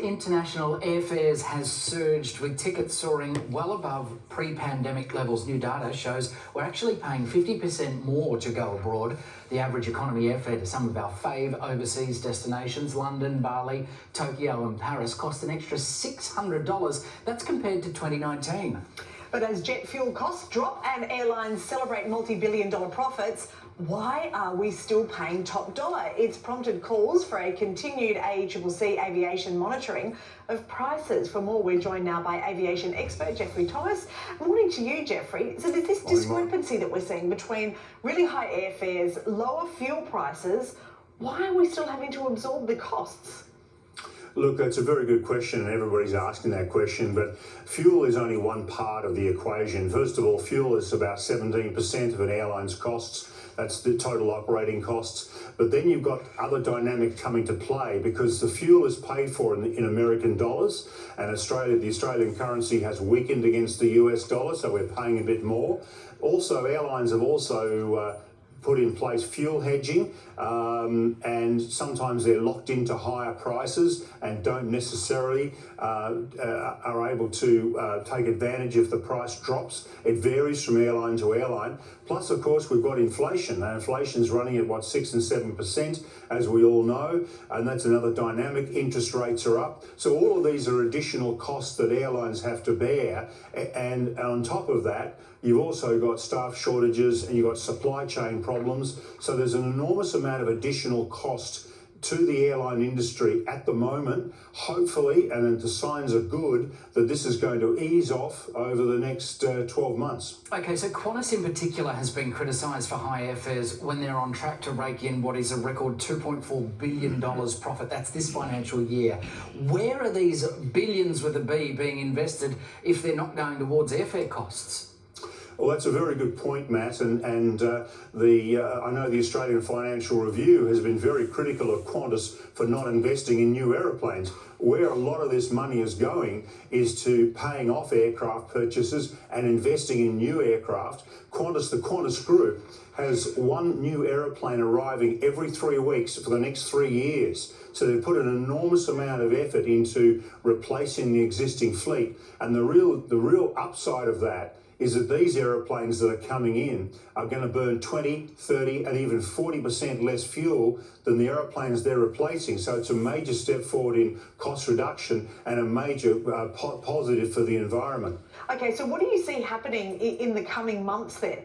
International airfares has surged, with tickets soaring well above pre-pandemic levels. New data shows we're actually paying 50% more to go abroad. The average economy airfare to some of our fave overseas destinations, London, Bali, Tokyo and Paris, cost an extra $600. That's compared to 2019. But as jet fuel costs drop and airlines celebrate multi-billion-dollar profits, why are we still paying top dollar? It's prompted calls for a continued ACCC aviation monitoring of prices. For more, we're joined now by aviation expert Geoffrey Thomas. Morning to you, Geoffrey. So there's this discrepancy that we're seeing between really high airfares, lower fuel prices. Why are we still having to absorb the costs? Look, that's a very good question, and everybody's asking that question, but fuel is only one part of the equation. First of all, fuel is about 17% of an airline's costs. That's the total operating costs. But then you've got other dynamics coming to play, because the fuel is paid for in American dollars, and the Australian currency has weakened against the US dollar, so we're paying a bit more. Also, airlines have also put in place fuel hedging, and sometimes they're locked into higher prices and don't necessarily are able to take advantage if the price drops. It varies from airline to airline. Plus, of course, we've got inflation. Now, inflation's running at 6 and 7%, as we all know, and that's another dynamic. Interest rates are up. So all of these are additional costs that airlines have to bear, and on top of that, you've also got staff shortages and you've got supply chain problems. So there's an enormous amount of additional cost to the airline industry at the moment. Hopefully, and the signs are good, that this is going to ease off over the next 12 months. Okay, so Qantas in particular has been criticised for high airfares when they're on track to rake in what is a record $2.4 billion profit. That's this financial year. Where are these billions with a B being invested if they're not going towards airfare costs? Well, that's a very good point, Matt, and I know the Australian Financial Review has been very critical of Qantas for not investing in new aeroplanes. Where a lot of this money is going is to paying off aircraft purchases and investing in new aircraft. The Qantas Group has one new aeroplane arriving every 3 weeks for the next 3 years. So they've put an enormous amount of effort into replacing the existing fleet, and the real upside of that is that these aeroplanes that are coming in are going to burn 20, 30 and even 40% less fuel than the aeroplanes they're replacing. So it's a major step forward in cost reduction and a major positive for the environment. Okay, so what do you see happening in the coming months then?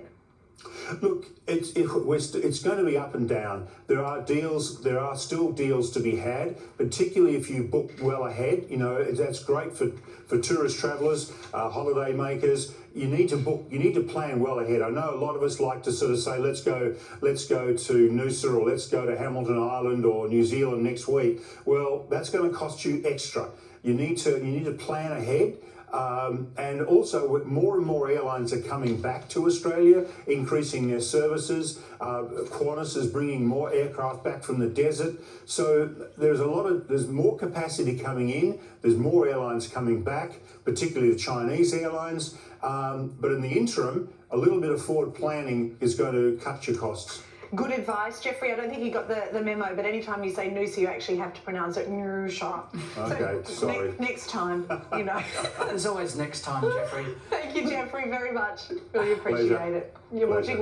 Look, it's going to be up and down. There are still deals to be had, particularly if you book well ahead. You know, that's great for tourist travellers, holiday makers. You need to plan well ahead. I know a lot of us like to sort of say, let's go to Noosa, or let's go to Hamilton Island or New Zealand next week. Well, that's going to cost you extra. You need to plan ahead. And also, more and more airlines are coming back to Australia, increasing their services. Qantas is bringing more aircraft back from the desert. So there's more capacity coming in. There's more airlines coming back, particularly the Chinese airlines. But in the interim, a little bit of forward planning is going to cut your costs. Good advice, Geoffrey. I don't think you got the memo, but anytime you say Noosa, you actually have to pronounce it Noosa. Okay, so sorry. Next time, you know. There's always next time, Geoffrey. Thank you, Geoffrey, very much. Really appreciate it. You're watching